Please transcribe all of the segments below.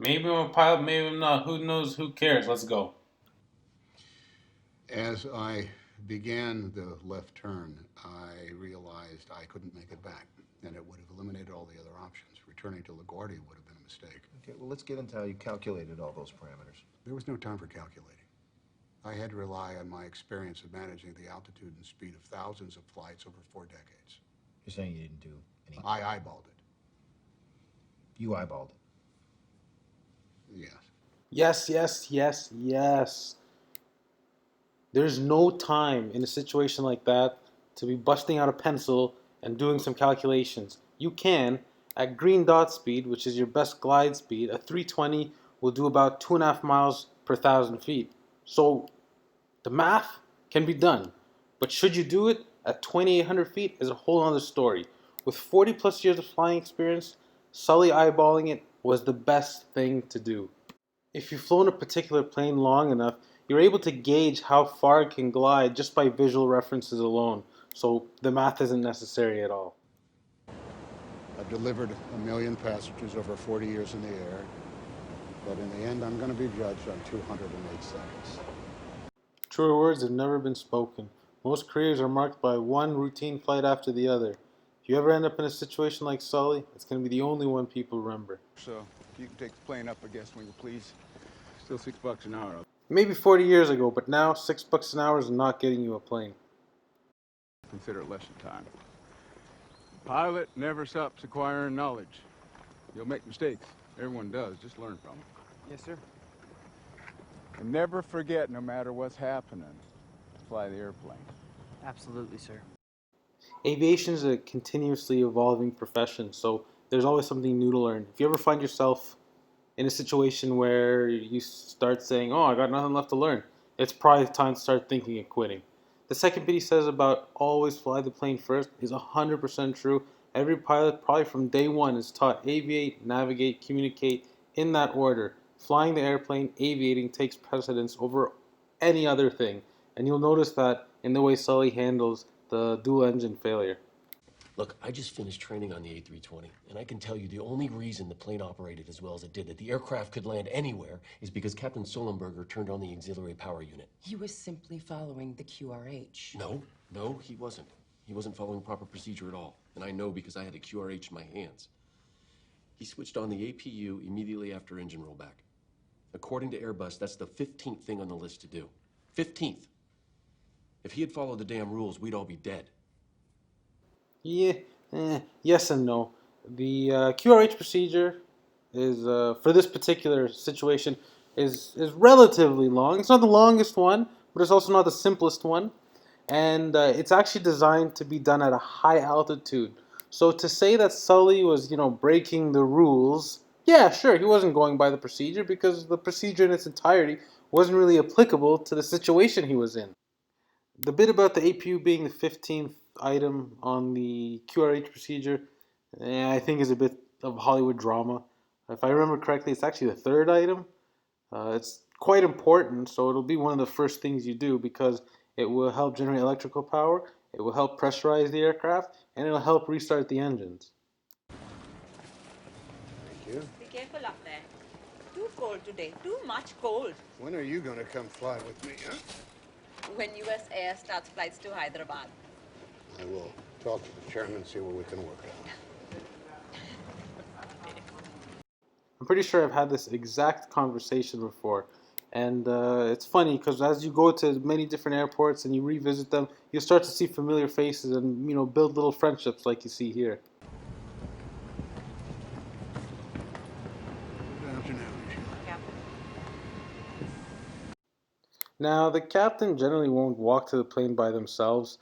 Maybe I'm a pilot, maybe I'm not. Who knows? Who cares? Let's go. As I began the left turn, I realized I couldn't make it back, and it would have eliminated all the other options. Returning to LaGuardia would have been a mistake. Okay, well, let's get into how you calculated all those parameters. There was no time for calculating. I had to rely on my experience of managing the altitude and speed of thousands of flights over 4 decades. You're saying you didn't do any... I eyeballed it. You eyeballed it. Yes. Yes, yes, yes, yes. There's no time in a situation like that to be busting out a pencil and doing some calculations. You can, at green dot speed, which is your best glide speed, a 320 will do about 2.5 miles per 1,000 feet. So the math can be done. But should you do it at 2,800 feet is a whole other story. With 40 plus years of flying experience, Sully eyeballing it was the best thing to do. If you've flown a particular plane long enough, you're able to gauge how far it can glide just by visual references alone, so the math isn't necessary at all. I've delivered 1 million passengers over 40 years in the air, but in the end, I'm going to be judged on 208 seconds. Truer words have never been spoken. Most careers are marked by one routine flight after the other. If you ever end up in a situation like Sully, it's going to be the only one people remember. So, you can take the plane up, I guess, when you please. Still $6 an hour. Maybe 40 years ago, but now $6 an hour is not getting you a plane. Consider it lesson time. Pilot never stops acquiring knowledge. You'll make mistakes. Everyone does. Just learn from them. Yes, sir. And never forget, no matter what's happening, to fly the airplane. Absolutely, sir. Aviation is a continuously evolving profession, so there's always something new to learn. If you ever find yourself in a situation where you start saying, "Oh, I got nothing left to learn," it's probably time to start thinking of quitting. The second bit he says about always fly the plane first is 100% true. Every pilot, probably from day one, is taught aviate, navigate, communicate in that order. Flying the airplane, aviating takes precedence over any other thing. And you'll notice that in the way Sully handles the dual engine failure. Look, I just finished training on the A320, and I can tell you the only reason the plane operated as well as it did, that the aircraft could land anywhere, is because Captain Sullenberger turned on the auxiliary power unit. He was simply following the QRH. No, he wasn't. He wasn't following proper procedure at all, and I know because I had a QRH in my hands. He switched on the APU immediately after engine rollback. According to Airbus, that's the 15th thing on the list to do. 15th. If he had followed the damn rules, we'd all be dead. Yeah, yes and no. The QRH procedure is for this particular situation is relatively long. It's not the longest one, but it's also not the simplest one, and it's actually designed to be done at a high altitude. So to say that Sully was, breaking the rules, yeah, sure, he wasn't going by the procedure because the procedure in its entirety wasn't really applicable to the situation he was in. The bit about the APU being the 15th item on the QRH procedure, I think is a bit of Hollywood drama. If I remember correctly, it's actually the third item. It's quite important, so it'll be one of the first things you do because it will help generate electrical power, it will help pressurize the aircraft, and it'll help restart the engines. Thank you. Be careful up there. Too cold today. Too much cold. When are you going to come fly with me, huh? When US Air starts flights to Hyderabad. I will talk to the chairman, see what we can work out. I'm pretty sure I've had this exact conversation before. And it's funny because as you go to many different airports and you revisit them, you start to see familiar faces and build little friendships like you see here. Good afternoon. Captain. Now, the captain generally won't walk to the plane by themselves.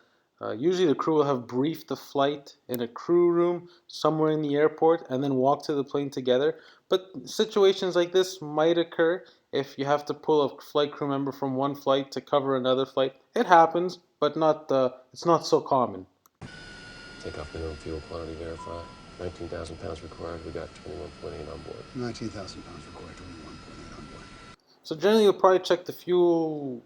Usually the crew will have briefed the flight in a crew room somewhere in the airport and then walk to the plane together. But situations like this might occur if you have to pull a flight crew member from one flight to cover another flight. It happens, but it's not so common. Takeoff minimum fuel quantity verified. 19,000 pounds required. We got 21.8 on board. 19,000 pounds required, 21.8 on board. So generally you'll probably check the fuel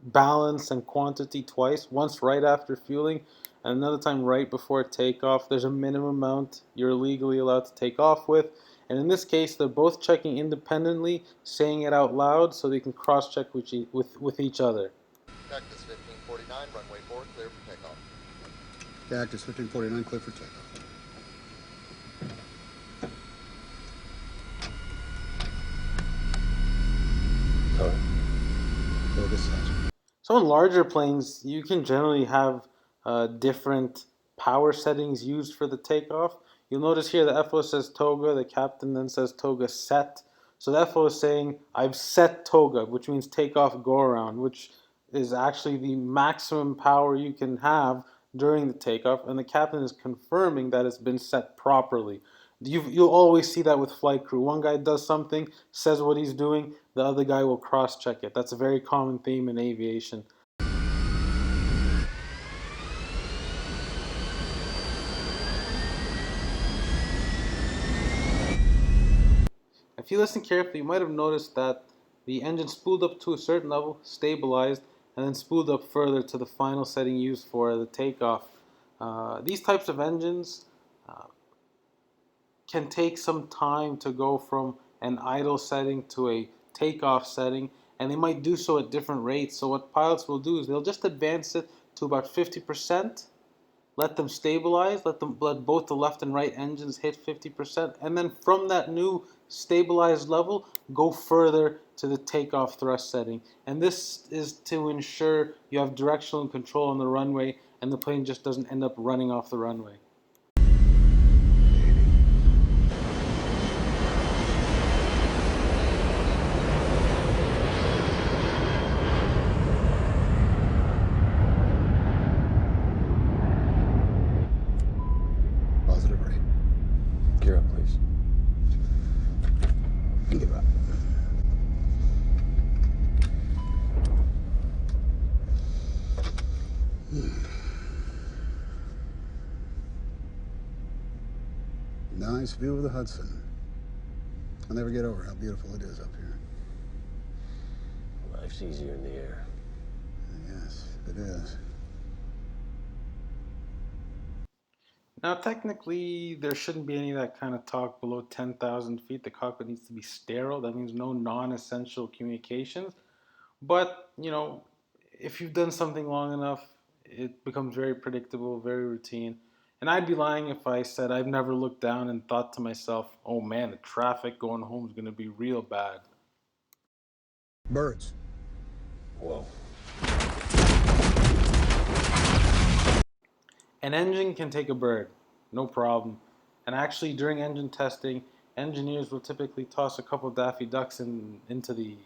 balance and quantity twice, once right after fueling and another time right before takeoff. There's a minimum amount you're legally allowed to take off with, And in this case, they're both checking independently, saying it out loud so they can cross-check with each other. Cactus 1549, runway 4, clear for takeoff. Cactus 1549, clear for takeoff. Go this side. So in larger planes, you can generally have different power settings used for the takeoff. You'll notice here the FO says toga, the captain then says toga set. So the FO is saying, I've set toga, which means takeoff go around, which is actually the maximum power you can have during the takeoff. And the captain is confirming that it's been set properly. You'll always see that with flight crew. One guy does something, says what he's doing, the other guy will cross-check it. That's a very common theme in aviation. If you listen carefully, you might have noticed that the engine spooled up to a certain level, stabilized, and then spooled up further to the final setting used for the takeoff. These types of engines can take some time to go from an idle setting to a takeoff setting, and they might do so at different rates. So what pilots will do is they'll just advance it to about 50%, let them stabilize, let both the left and right engines hit 50%, and then from that new stabilized level, go further to the takeoff thrust setting. And this is to ensure you have directional control on the runway and the plane just doesn't end up running off the runway. Positive rate. Gear up, please. And give up. Nice view of the Hudson. I'll never get over how beautiful it is up here. Life's easier in the air. Yes, it is. Now, technically, there shouldn't be any of that kind of talk below 10,000 feet. The cockpit needs to be sterile. That means no non-essential communications. But, if you've done something long enough, it becomes very predictable, very routine. And I'd be lying if I said I've never looked down and thought to myself, oh man, the traffic going home is going to be real bad. Birds. Whoa. An engine can take a bird, no problem. And actually, during engine testing, engineers will typically toss a couple of Daffy Ducks into the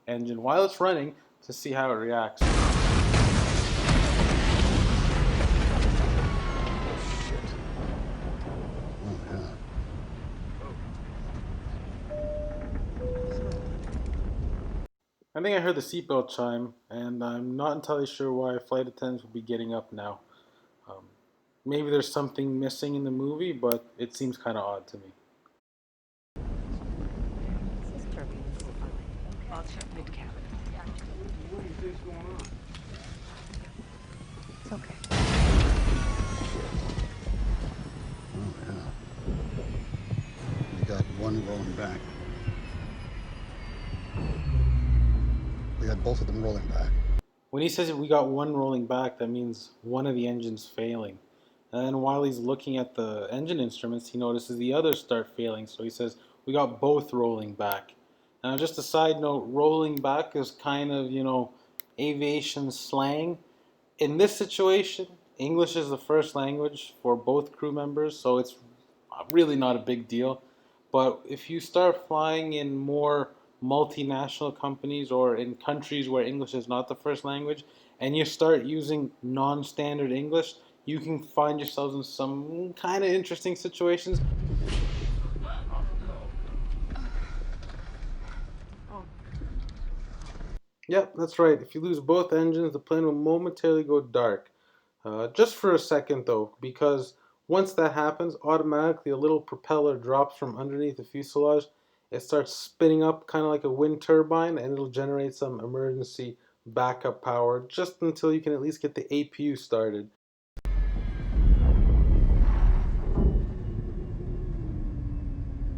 engine while it's running to see how it reacts. Oh, yeah. I think I heard the seatbelt chime, and I'm not entirely sure why flight attendants would be getting up now. Maybe there's something missing in the movie, but it seems kind of odd to me. This is Kirby. I'll check mid-cabin. What is this going on? It's okay. Oh, yeah. We got one rolling back. We got both of them rolling back. When he says we got one rolling back, that means one of the engines failing. And then while he's looking at the engine instruments, he notices the others start failing. So he says, we got both rolling back. Now, just a side note, rolling back is kind of, aviation slang. In this situation, English is the first language for both crew members, so it's really not a big deal. But if you start flying in more multinational companies or in countries where English is not the first language, and you start using non-standard English, you can find yourselves in some kind of interesting situations. Yep, that's right. If you lose both engines, the plane will momentarily go dark. Just for a second though, because once that happens, automatically a little propeller drops from underneath the fuselage. It starts spinning up kind of like a wind turbine, and it'll generate some emergency backup power just until you can at least get the APU started.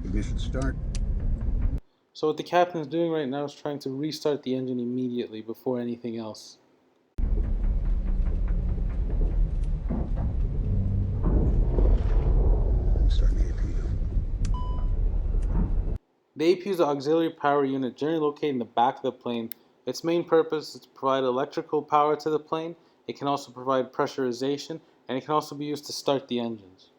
We've Ignition start. So what the captain is doing right now is trying to restart the engine immediately before anything else. I'm starting the APU. The APU is the auxiliary power unit generally located in the back of the plane. Its main purpose is to provide electrical power to the plane. It can also provide pressurization, and it can also be used to start the engines.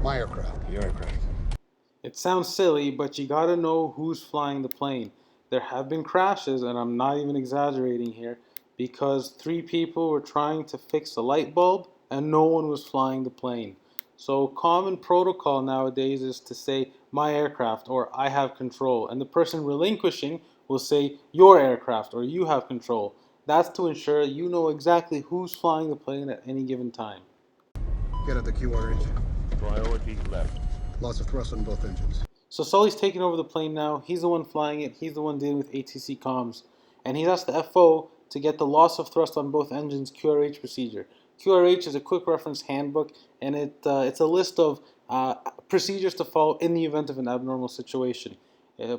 My aircraft. Your aircraft. It sounds silly, but you gotta know who's flying the plane. There have been crashes, and I'm not even exaggerating here, because 3 people were trying to fix a light bulb and no one was flying the plane. So common protocol nowadays is to say my aircraft or I have control, and the person relinquishing will say your aircraft or you have control. That's to ensure you know exactly who's flying the plane at any given time. Get at the QRH. Priority left. Loss of thrust on both engines. So Sully's taking over the plane now. He's the one flying it. He's the one dealing with ATC comms. And he's asked the FO to get the loss of thrust on both engines QRH procedure. QRH is a quick reference handbook, and it's a list of procedures to follow in the event of an abnormal situation.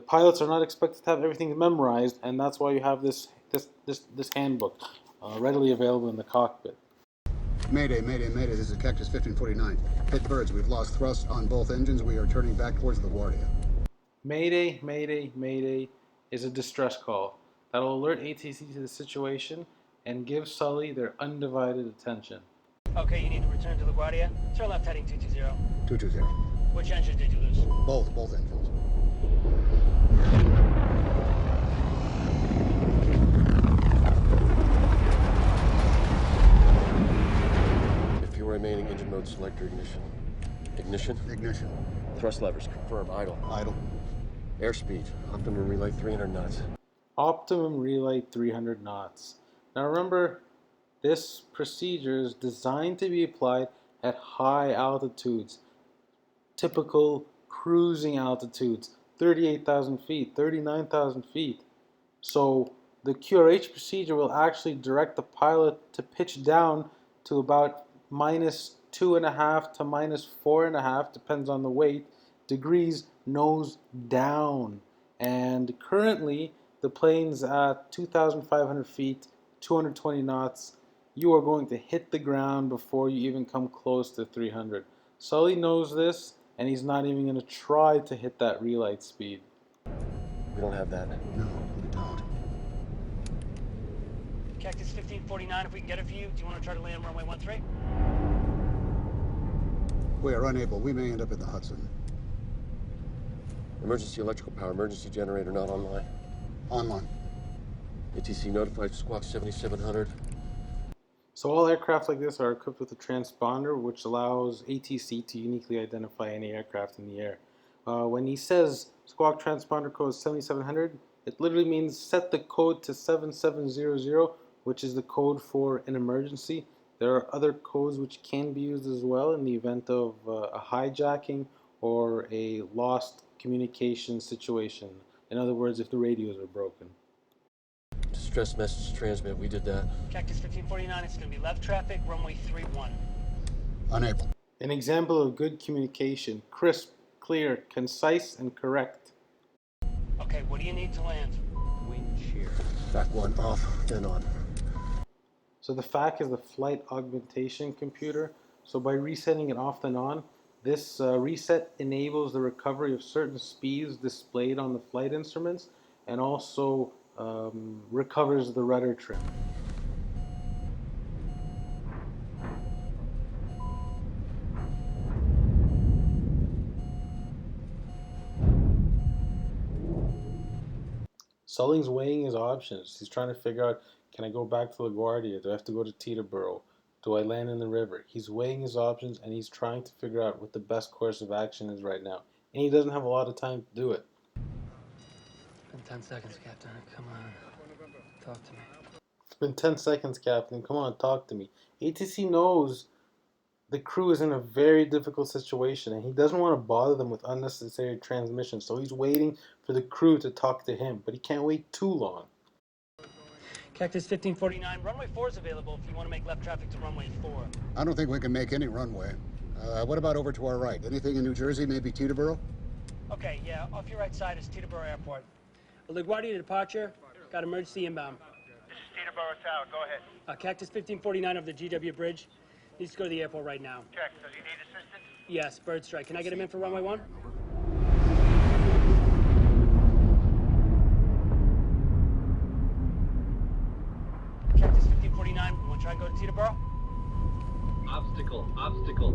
Pilots are not expected to have everything memorized, and that's why you have this handbook readily available in the cockpit. Mayday, mayday, mayday. This is Cactus 1549. Hit birds. We've lost thrust on both engines. We are turning back towards LaGuardia. Mayday, mayday, mayday is a distress call that'll alert ATC to the situation and give Sully their undivided attention. Okay, you need to return to LaGuardia. Turn left heading 220. 220. Which engine did you lose? Both engines. If you remaining engine mode selector ignition. Ignition. Ignition. Thrust levers confirm idle. Idle. Airspeed. Optimum relay 300 knots. Optimum relay 300 knots. Now remember, this procedure is designed to be applied at high altitudes, typical cruising altitudes, 38,000 feet, 39,000 feet. So the QRH procedure will actually direct the pilot to pitch down to about -2.5 to -4.5, depends on the weight, degrees nose down. And currently the plane's at 2,500 feet, 220 knots. You are going to hit the ground before you even come close to 300. Sully knows this, and he's not even going to try to hit that relight speed. We don't have that. No, we don't. Cactus 1549, if we can get it for you, do you want to try to land runway 13? We are unable. We may end up in the Hudson. Emergency electrical power. Emergency generator not online. Online. ATC notified Squawk 7700. So all aircraft like this are equipped with a transponder, which allows ATC to uniquely identify any aircraft in the air. When he says Squawk transponder code 7700, it literally means set the code to 7700, which is the code for an emergency. There are other codes which can be used as well in the event of a hijacking or a lost communication situation. In other words, if the radios are broken. Distress message transmit. We did that. Cactus 1549, it's going to be left traffic, runway 31. Unable. An example of good communication: crisp, clear, concise, and correct. Okay, what do you need to land? Wind shear. Back one off, then on. So the FAC is the flight augmentation computer. So by resetting it off and on, this reset enables the recovery of certain speeds displayed on the flight instruments, and also recovers the rudder trim. Sully's weighing his options. He's trying to figure out, can I go back to LaGuardia? Do I have to go to Teterboro? Do I land in the river? He's weighing his options, and he's trying to figure out what the best course of action is right now. And he doesn't have a lot of time to do it. Been 10 seconds, Captain. Come on. Talk to me. It's been 10 seconds, Captain. Come on, talk to me. ATC knows the crew is in a very difficult situation, and he doesn't want to bother them with unnecessary transmissions, so he's waiting for the crew to talk to him, but he can't wait too long. Cactus 1549, runway 4 is available if you want to make left traffic to runway 4. I don't think we can make any runway. What about over to our right? Anything in New Jersey, maybe Teterboro? Okay, yeah, off your right side is Teterboro Airport. LaGuardia departure, got emergency inbound. This is Teterboro Tower, go ahead. Cactus 1549 over the GW Bridge. Needs to go to the airport right now. Check, does he need assistance? Yes, bird strike. Can I get him in for runway 1? Cactus 1549, you want to try and go to Teterboro? Obstacle, obstacle.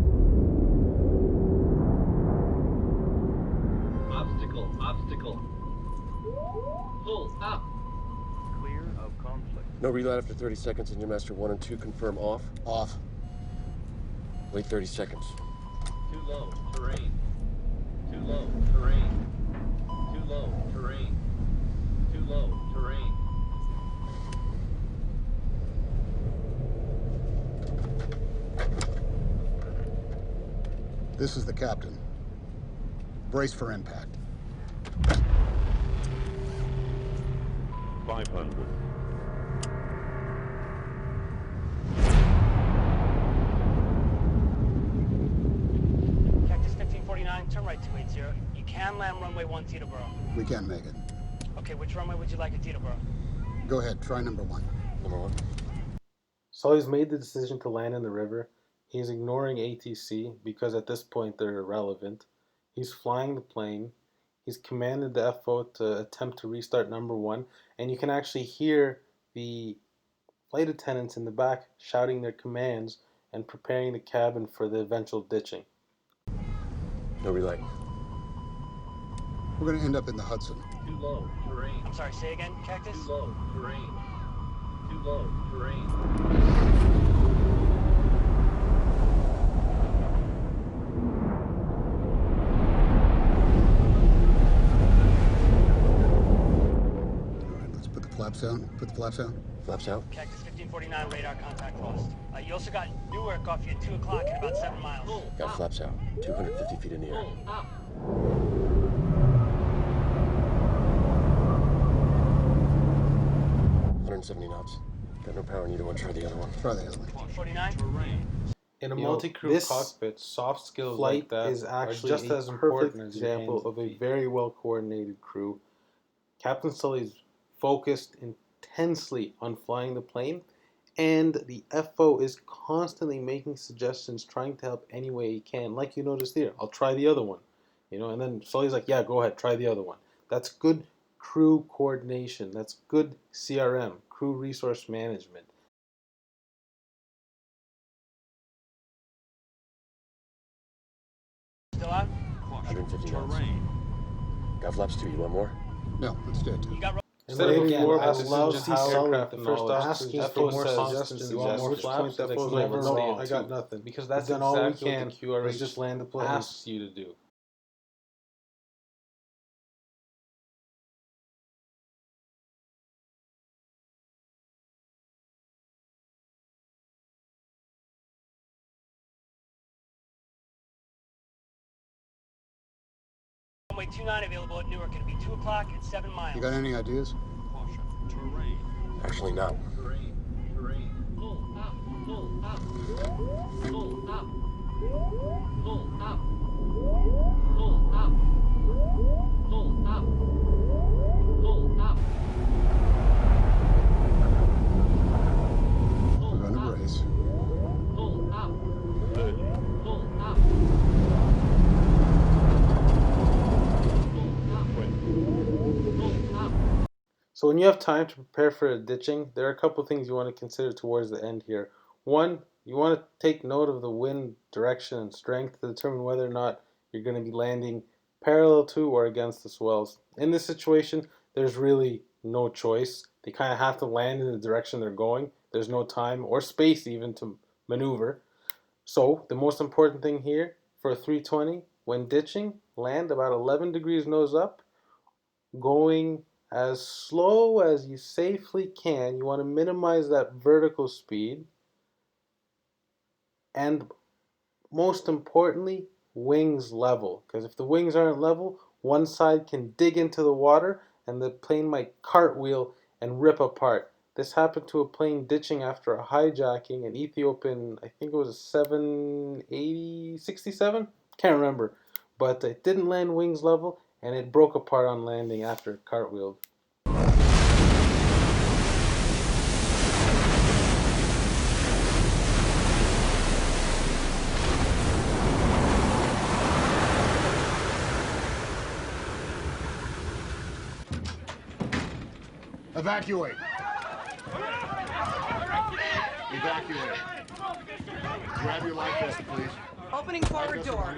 Obstacle, obstacle. Pull up. Clear of conflict. No reload after 30 seconds. Engine master 1 and 2 confirm off. Off. Wait 30 seconds. Too low, terrain. Too low, terrain. Too low, terrain. Too low, terrain. This is the captain. Brace for impact. 500. Cactus 1549, turn right 280. You can land runway 1 Teterboro. We can make it. Okay, which runway would you like at Teterboro? Go ahead, try number 1. Number 1. Sully's made the decision to land in the river. He's ignoring ATC because at this point they're irrelevant. He's flying the plane. He's commanded the FO to attempt to restart number 1, and you can actually hear the flight attendants in the back shouting their commands and preparing the cabin for the eventual ditching. No relay. We're going to end up in the Hudson. Too low, terrain. I'm sorry, say again, Cactus? Too low, terrain. Too low, terrain. All right, let's put the flaps down. Put the flaps down. Flaps out. Cactus 1549, radar contact lost. You also got Newark off you at 2 o'clock at about 7 miles. Got flaps out. 250 feet in the air. 170 knots. Got no power in either one. Try the other one. Try the other one. 1549? In a You know, multi-crew this cockpit, soft skills flight like that is actually are just a as perfect important as your example hands of and a feet. very well-coordinated crew. Captain Sully's focused intensely on flying the plane, and the FO is constantly making suggestions, trying to help any way he can. Like you noticed here, I'll try the other one, and then Sully's like, yeah, go ahead, try the other one. That's good crew coordination. That's good CRM, crew resource management. Still out? 150 knots. Got flaps too. You want more? No, let's do it. You got Instead of Again, more, I I would would love love to to see see Sully, Sully, the the first first officer, asking just for for more suggestions. You want more Which flaps? point that That's was never like, no, wrong, I got too. nothing. Because that's We've done all we exactly what can. the QRH Let's just land the plane. asks you to do. runway 29 available at Newark. It'll be 2 o'clock at 7 miles. You got any ideas? Caution, terrain. Actually, no. Terrain, terrain. Pull up, pull up. Pull up. Pull up. Pull up. Pull up. Pull up. We're going to brace. Pull up. Pull up. So when you have time to prepare for a ditching, there are a couple things you want to consider towards the end here. One, you want to take note of the wind direction and strength to determine whether or not you're going to be landing parallel to or against the swells. In this situation, there's really no choice. They kind of have to land in the direction they're going. There's no time or space even to maneuver. So the most important thing here for a 320, when ditching, land about 11 degrees nose up, going as slow as you safely can. You want to minimize that vertical speed. And most importantly, wings level. Because if the wings aren't level, one side can dig into the water and the plane might cartwheel and rip apart. This happened to a plane ditching after a hijacking, an Ethiopian, I think it was a 780, 67? Can't remember. But it didn't land wings level, and it broke apart on landing after it cartwheeled. Evacuate. Evacuate. Grab your life vest, please. Opening forward door.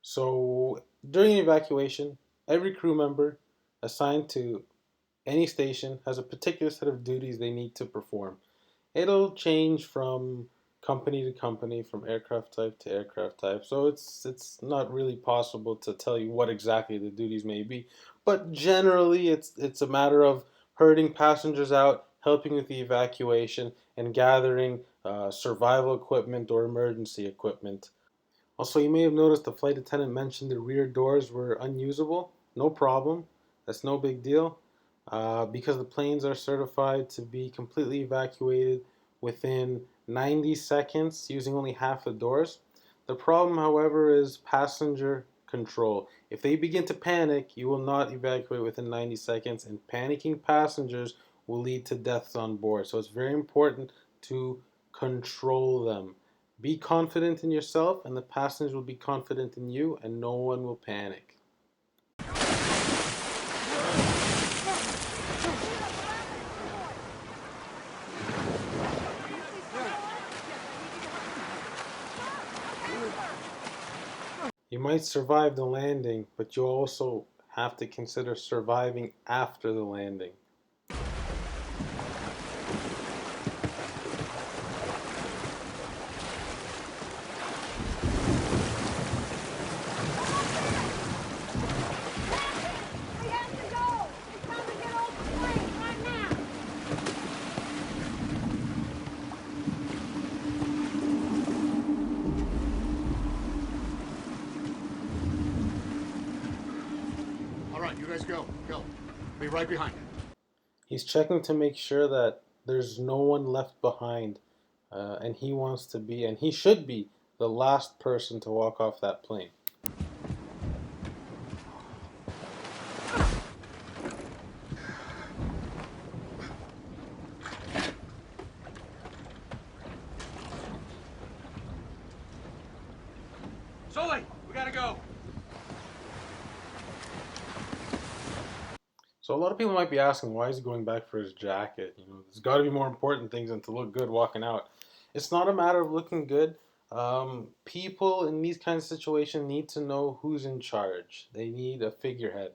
So during the evacuation, every crew member assigned to any station has a particular set of duties they need to perform. It'll change from company to company, from aircraft type to aircraft type. So it's not really possible to tell you what exactly the duties may be. But generally, it's a matter of herding passengers out, helping with the evacuation, and gathering survival equipment or emergency equipment. Also, you may have noticed the flight attendant mentioned the rear doors were unusable. No problem. That's no big deal because the planes are certified to be completely evacuated within 90 seconds using only half the doors. The problem, however, is passenger control. If they begin to panic, you will not evacuate within 90 seconds, and panicking passengers will lead to deaths on board. So it's very important to control them. Be confident in yourself, and the passengers will be confident in you, and no one will panic. You might survive the landing, but you also have to consider surviving after the landing. All right, you guys go. Go. Be right behind. He's checking to make sure that there's no one left behind, and he wants to be, and he should be, the last person to walk off that plane. Sully, we gotta go. So a lot of people might be asking, why is he going back for his jacket? There's got to be more important things than to look good walking out. It's not a matter of looking good. People in these kinds of situations need to know who's in charge. They need a figurehead.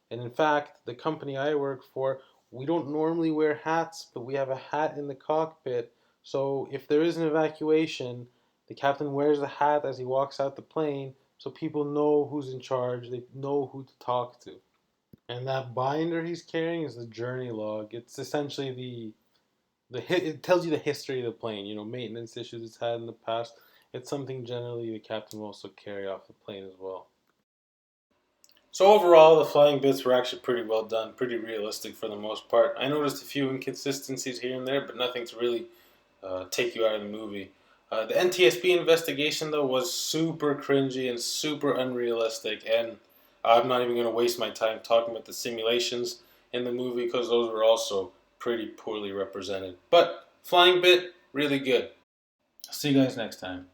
And in fact, the company I work for, we don't normally wear hats, but we have a hat in the cockpit. So if there is an evacuation, the captain wears the hat as he walks out the plane, so people know who's in charge. They know who to talk to. And that binder he's carrying is the journey log. It's essentially it tells you the history of the plane, maintenance issues it's had in the past. It's something generally the captain will also carry off the plane as well. So overall, the flying bits were actually pretty well done, pretty realistic for the most part. I noticed a few inconsistencies here and there, but nothing to really take you out of the movie. The NTSB investigation, though, was super cringy and super unrealistic, and I'm not even going to waste my time talking about the simulations in the movie because those were also pretty poorly represented. But Flying Bit, really good. See you guys next time.